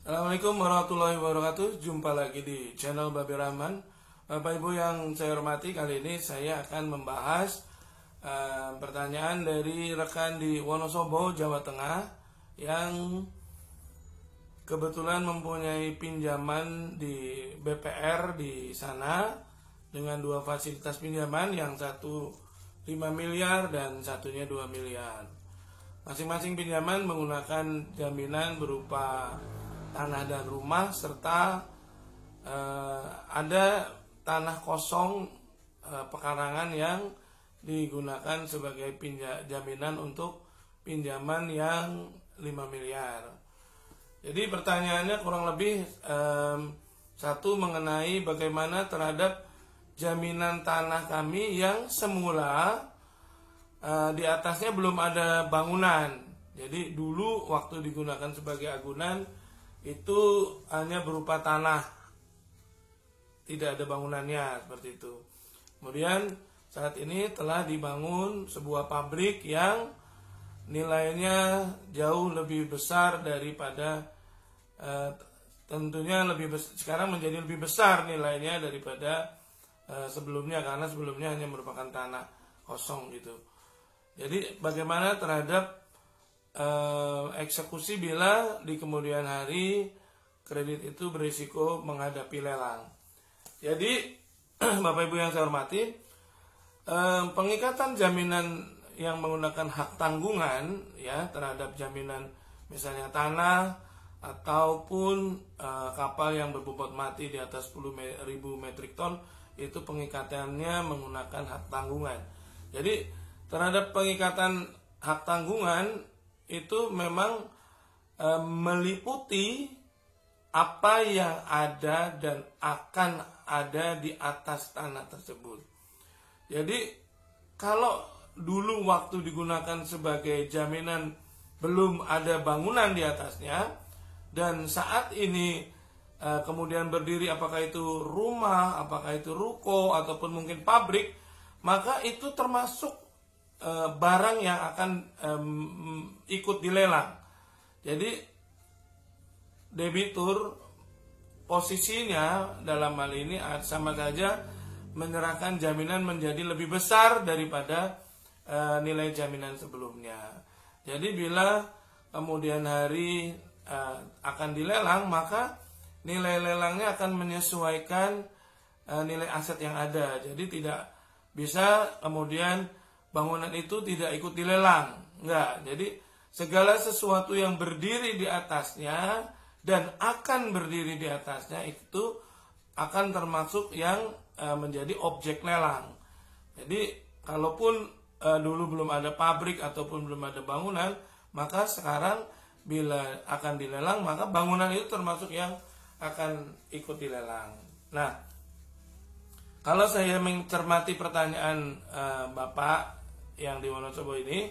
Assalamualaikum warahmatullahi wabarakatuh. Jumpa lagi di channel Babe Rahman. Bapak Ibu yang saya hormati, kali ini saya akan membahas pertanyaan dari rekan di Wonosobo, Jawa Tengah, yang kebetulan mempunyai pinjaman di BPR di sana dengan dua fasilitas pinjaman, yang satu 5 miliar dan satunya 2 miliar. Masing-masing pinjaman menggunakan jaminan berupa tanah dan rumah, serta ada tanah kosong pekarangan yang digunakan sebagai jaminan untuk pinjaman yang 5 miliar. Jadi pertanyaannya kurang lebih satu, mengenai bagaimana terhadap jaminan tanah kami yang semula di atasnya belum ada bangunan. Jadi dulu waktu digunakan sebagai agunan itu hanya berupa tanah, tidak ada bangunannya, seperti itu. Kemudian saat ini telah dibangun sebuah pabrik yang nilainya jauh lebih besar daripada tentunya sekarang menjadi lebih besar nilainya daripada sebelumnya, karena sebelumnya hanya merupakan tanah kosong gitu. Jadi bagaimana terhadap eksekusi bila di kemudian hari kredit itu berisiko menghadapi lelang. Jadi Bapak Ibu yang saya hormati, pengikatan jaminan yang menggunakan hak tanggungan ya terhadap jaminan misalnya tanah ataupun kapal yang berbobot mati di atas 10.000 metrik ton, itu pengikatannya menggunakan hak tanggungan. Jadi terhadap pengikatan hak tanggungan itu memang meliputi apa yang ada dan akan ada di atas tanah tersebut. Jadi kalau dulu waktu digunakan sebagai jaminan belum ada bangunan di atasnya, dan saat ini kemudian berdiri, apakah itu rumah, apakah itu ruko, ataupun mungkin pabrik, maka itu termasuk barang yang akan ikut dilelang. Jadi debitur posisinya dalam hal ini sama saja menyerahkan jaminan menjadi lebih besar daripada nilai jaminan sebelumnya. Jadi bila kemudian hari akan dilelang, maka nilai lelangnya akan menyesuaikan nilai aset yang ada. Jadi tidak bisa kemudian bangunan itu tidak ikut dilelang, enggak. Jadi segala sesuatu yang berdiri di atasnya dan akan berdiri di atasnya itu akan termasuk yang menjadi objek lelang. Jadi kalaupun dulu belum ada pabrik ataupun belum ada bangunan, maka sekarang bila akan dilelang, maka bangunan itu termasuk yang akan ikut dilelang. Nah, kalau saya mencermati pertanyaan Bapak yang di Wonosobo ini,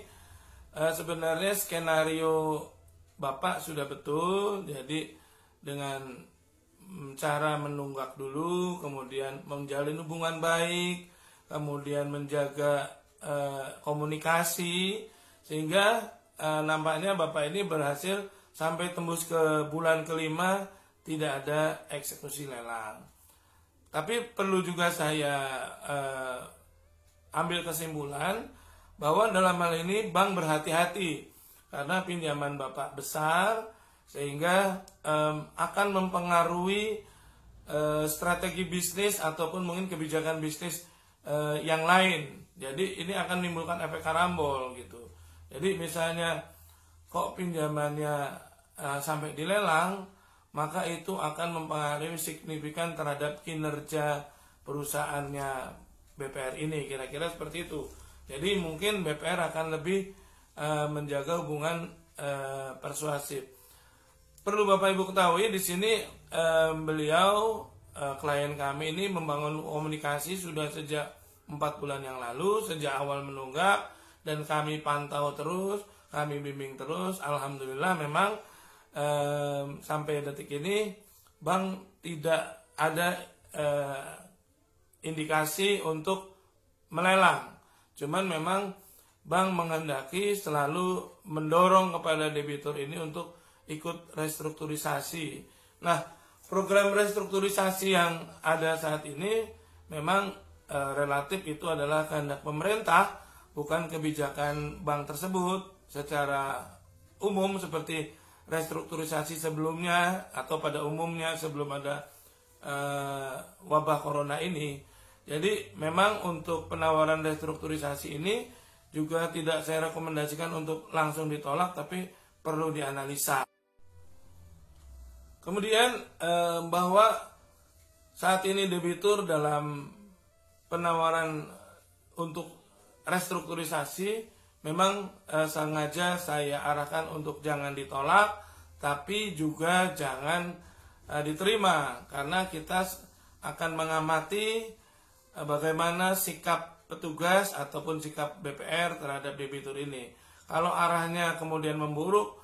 sebenarnya skenario Bapak sudah betul. Jadi dengan cara menunggak dulu, kemudian menjalin hubungan baik, kemudian menjaga komunikasi, sehingga nampaknya Bapak ini berhasil sampai tembus ke bulan kelima tidak ada eksekusi lelang. Tapi perlu juga saya ambil kesimpulan bahwa dalam hal ini bank berhati-hati karena pinjaman Bapak besar, sehingga akan mempengaruhi strategi bisnis ataupun mungkin kebijakan bisnis yang lain. Jadi ini akan menimbulkan efek karambol gitu. Jadi misalnya kok pinjamannya sampai dilelang, maka itu akan mempengaruhi signifikan terhadap kinerja perusahaannya BPR ini, kira-kira seperti itu. Jadi mungkin BPR akan lebih menjaga hubungan persuasif. Perlu Bapak Ibu ketahui di sini beliau klien kami ini membangun komunikasi sudah sejak 4 bulan yang lalu, sejak awal menunggak, dan kami pantau terus, kami bimbing terus. Alhamdulillah memang sampai detik ini bank tidak ada indikasi untuk melelang. Cuman memang bank menghendaki selalu mendorong kepada debitur ini untuk ikut restrukturisasi. Nah, program restrukturisasi yang ada saat ini memang relatif itu adalah kehendak pemerintah, bukan kebijakan bank tersebut secara umum seperti restrukturisasi sebelumnya atau pada umumnya sebelum ada wabah corona ini. Jadi memang untuk penawaran restrukturisasi ini juga tidak saya rekomendasikan untuk langsung ditolak, tapi perlu dianalisa. Kemudian bahwa saat ini debitur dalam penawaran untuk restrukturisasi memang sengaja saya arahkan untuk jangan ditolak, tapi juga jangan diterima, karena kita akan mengamati bagaimana sikap petugas ataupun sikap BPR terhadap debitur ini. Kalau arahnya kemudian memburuk,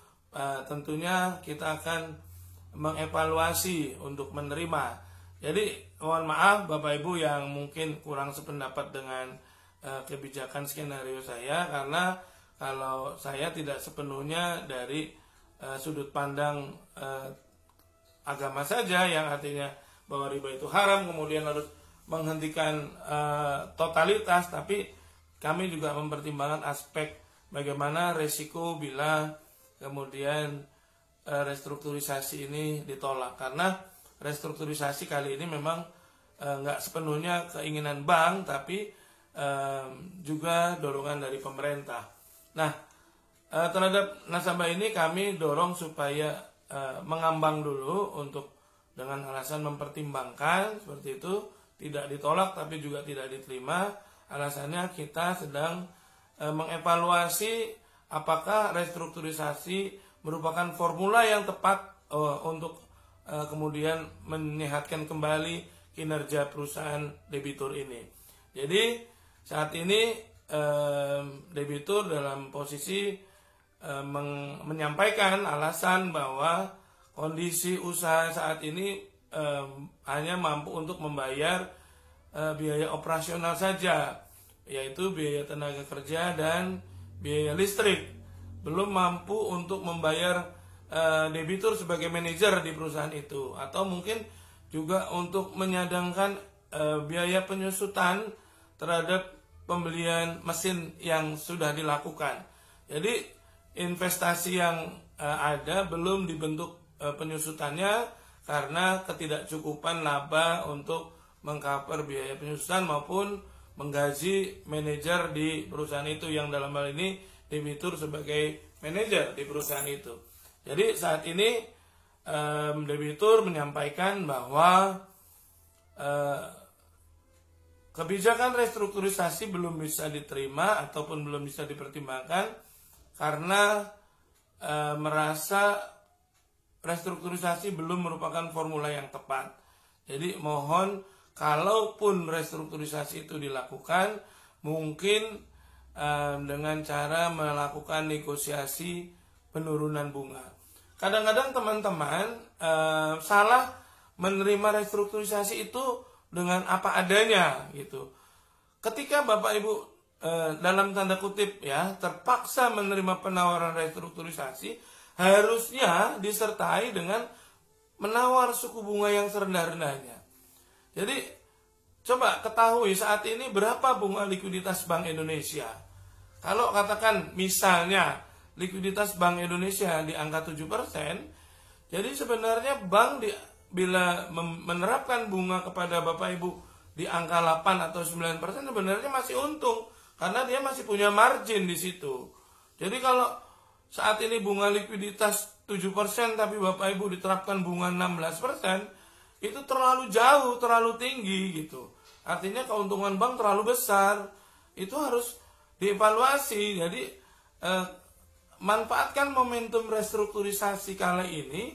tentunya kita akan mengevaluasi untuk menerima. Jadi mohon maaf Bapak Ibu yang mungkin kurang sependapat dengan kebijakan skenario saya, karena kalau saya tidak sepenuhnya dari sudut pandang agama saja, yang artinya bahwa riba itu haram kemudian harus menghentikan totalitas, tapi kami juga mempertimbangkan aspek bagaimana resiko bila kemudian restrukturisasi ini ditolak, karena restrukturisasi kali ini memang nggak sepenuhnya keinginan bank, tapi juga dorongan dari pemerintah. Nah, terhadap nasabah ini kami dorong supaya mengambang dulu untuk dengan alasan mempertimbangkan seperti itu, tidak ditolak tapi juga tidak diterima. Alasannya kita sedang mengevaluasi apakah restrukturisasi merupakan formula yang tepat untuk kemudian menyehatkan kembali kinerja perusahaan debitur ini. Jadi saat ini debitur dalam posisi menyampaikan alasan bahwa kondisi usaha saat ini hanya mampu untuk membayar biaya operasional saja, yaitu biaya tenaga kerja dan biaya listrik. Belum mampu untuk membayar debitur sebagai manajer di perusahaan itu, atau mungkin juga untuk menyadangkan biaya penyusutan terhadap pembelian mesin yang sudah dilakukan. Jadi investasi yang ada belum dibentuk penyusutannya karena ketidakcukupan laba untuk mengcover biaya penyusutan maupun menggaji manajer di perusahaan itu, yang dalam hal ini debitur sebagai manajer di perusahaan itu. Jadi saat ini debitur menyampaikan bahwa kebijakan restrukturisasi belum bisa diterima ataupun belum bisa dipertimbangkan karena merasa restrukturisasi belum merupakan formula yang tepat. Jadi mohon, kalaupun restrukturisasi itu dilakukan, mungkin dengan cara melakukan negosiasi penurunan bunga. Kadang-kadang teman-teman salah menerima restrukturisasi itu dengan apa adanya gitu. Ketika Bapak Ibu dalam tanda kutip ya terpaksa menerima penawaran restrukturisasi, harusnya disertai dengan menawar suku bunga yang serendah-rendahnya. Jadi coba ketahui saat ini berapa bunga likuiditas Bank Indonesia. Kalau katakan misalnya likuiditas Bank Indonesia di angka 7%, jadi sebenarnya bank bila menerapkan bunga kepada Bapak Ibu di angka 8 atau 9% sebenarnya masih untung, karena dia masih punya margin di situ. Jadi kalau saat ini bunga likuiditas 7% tapi Bapak Ibu diterapkan bunga 16%, itu terlalu jauh, terlalu tinggi gitu. Artinya keuntungan bank terlalu besar. Itu harus dievaluasi. Jadi manfaatkan momentum restrukturisasi kala ini.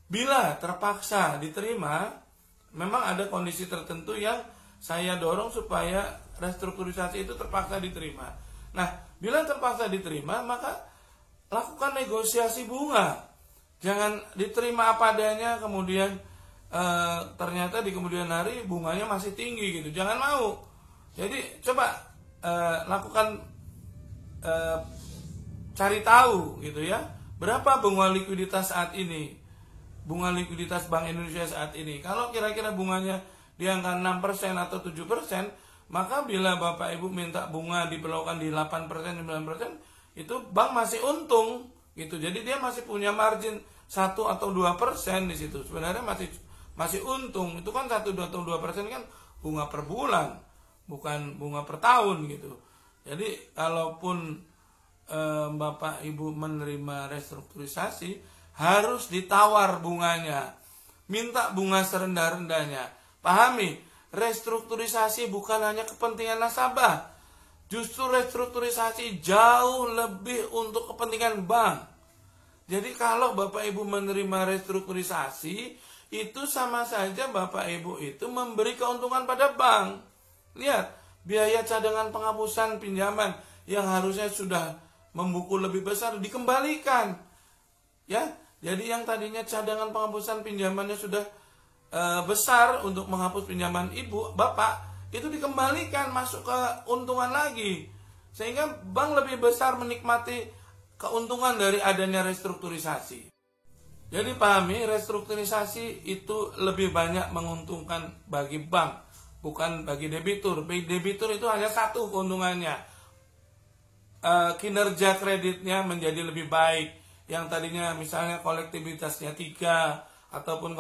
Bila terpaksa diterima, memang ada kondisi tertentu yang saya dorong supaya restrukturisasi itu terpaksa diterima. Nah, bila terpaksa diterima, maka lakukan negosiasi bunga. Jangan diterima apa adanya, kemudian ternyata di kemudian hari bunganya masih tinggi gitu. Jangan mau. Jadi coba lakukan cari tahu gitu ya, berapa bunga likuiditas saat ini, bunga likuiditas Bank Indonesia saat ini. Kalau kira-kira bunganya di angka 6% atau 7%, maka bila Bapak Ibu minta bunga diperlakukan di 8%, 9%, itu bank masih untung gitu. Jadi dia masih punya margin 1 atau 2% di situ. Sebenarnya masih untung. Itu kan 1 atau 2% kan bunga per bulan, bukan bunga per tahun gitu. Jadi kalaupun Bapak Ibu menerima restrukturisasi, harus ditawar bunganya, minta bunga serendah-rendahnya. Pahami, restrukturisasi bukan hanya kepentingan nasabah, justru restrukturisasi jauh lebih untuk kepentingan bank. Jadi kalau Bapak Ibu menerima restrukturisasi, itu sama saja Bapak Ibu itu memberi keuntungan pada bank. Lihat, biaya cadangan penghapusan pinjaman yang harusnya sudah membuku lebih besar dikembalikan. Ya, jadi yang tadinya cadangan penghapusan pinjamannya sudah besar untuk menghapus pinjaman ibu, bapak, itu dikembalikan masuk ke untungan lagi. Sehingga bank lebih besar menikmati keuntungan dari adanya restrukturisasi. Jadi pahami, restrukturisasi itu lebih banyak menguntungkan bagi bank, bukan bagi debitur. Debitur itu hanya satu keuntungannya, kinerja kreditnya menjadi lebih baik. Yang tadinya misalnya kolektibilitasnya 3 ataupun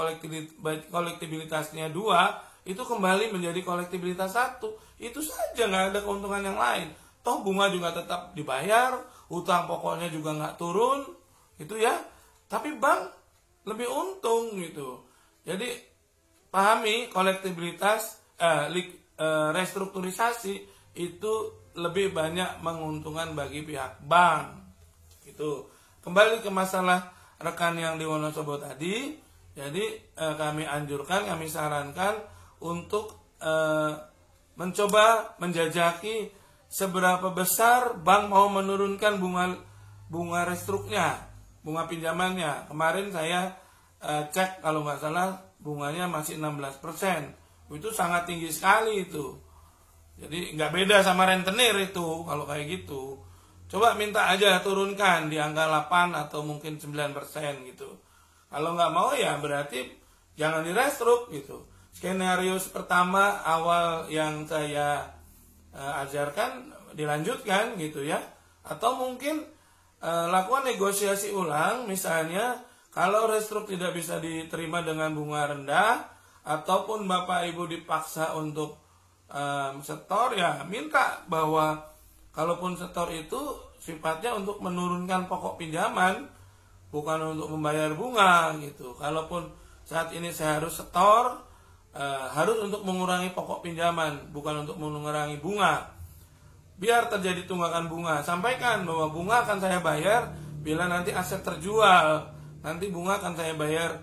kolektibilitasnya 2, itu kembali menjadi kolektibilitas 1. Itu saja, nggak ada keuntungan yang lain. Toh bunga juga tetap dibayar, utang pokoknya juga nggak turun, gitu ya. Tapi bank lebih untung gitu. Jadi pahami, kolektibilitas restrukturisasi itu lebih banyak menguntungkan bagi pihak bank. Gitu. Kembali ke masalah rekan yang di Wonosobo tadi. Jadi kami anjurkan, kami sarankan untuk mencoba menjajaki seberapa besar bank mau menurunkan bunga restruknya, bunga pinjamannya. Kemarin saya cek, kalau nggak salah bunganya masih 16%. Itu sangat tinggi sekali itu. Jadi nggak beda sama rentenir itu kalau kayak gitu. Coba minta aja turunkan di angka 8 atau mungkin 9% gitu. Kalau nggak mau ya berarti jangan direstruk gitu. Skenario pertama awal yang saya ajarkan dilanjutkan gitu ya. Atau mungkin lakukan negosiasi ulang, misalnya kalau restruk tidak bisa diterima dengan bunga rendah, ataupun Bapak Ibu dipaksa untuk setor, ya minta bahwa kalaupun setor itu sifatnya untuk menurunkan pokok pinjaman, bukan untuk membayar bunga gitu. Kalaupun saat ini saya harus setor, harus untuk mengurangi pokok pinjaman, bukan untuk mengurangi bunga. Biar terjadi tunggakan bunga. Sampaikan bahwa bunga akan saya bayar bila nanti aset terjual. Nanti bunga akan saya bayar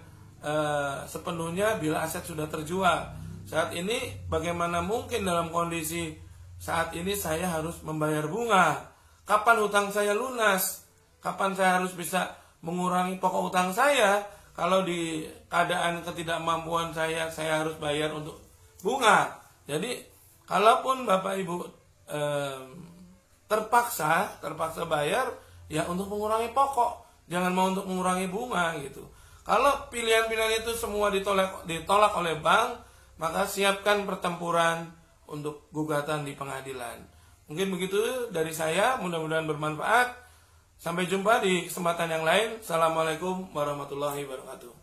sepenuhnya bila aset sudah terjual. Saat ini bagaimana mungkin dalam kondisi saat ini saya harus membayar bunga? Kapan hutang saya lunas? Kapan saya harus bisa mengurangi pokok hutang saya? Kalau di keadaan ketidakmampuan saya harus bayar untuk bunga. Jadi kalaupun Bapak Ibu terpaksa bayar, ya untuk mengurangi pokok, jangan mau untuk mengurangi bunga gitu. Kalau pilihan-pilihan itu semua ditolak oleh bank, maka siapkan pertempuran untuk gugatan di pengadilan. Mungkin begitu dari saya, mudah-mudahan bermanfaat. Sampai jumpa di kesempatan yang lain. Assalamualaikum warahmatullahi wabarakatuh.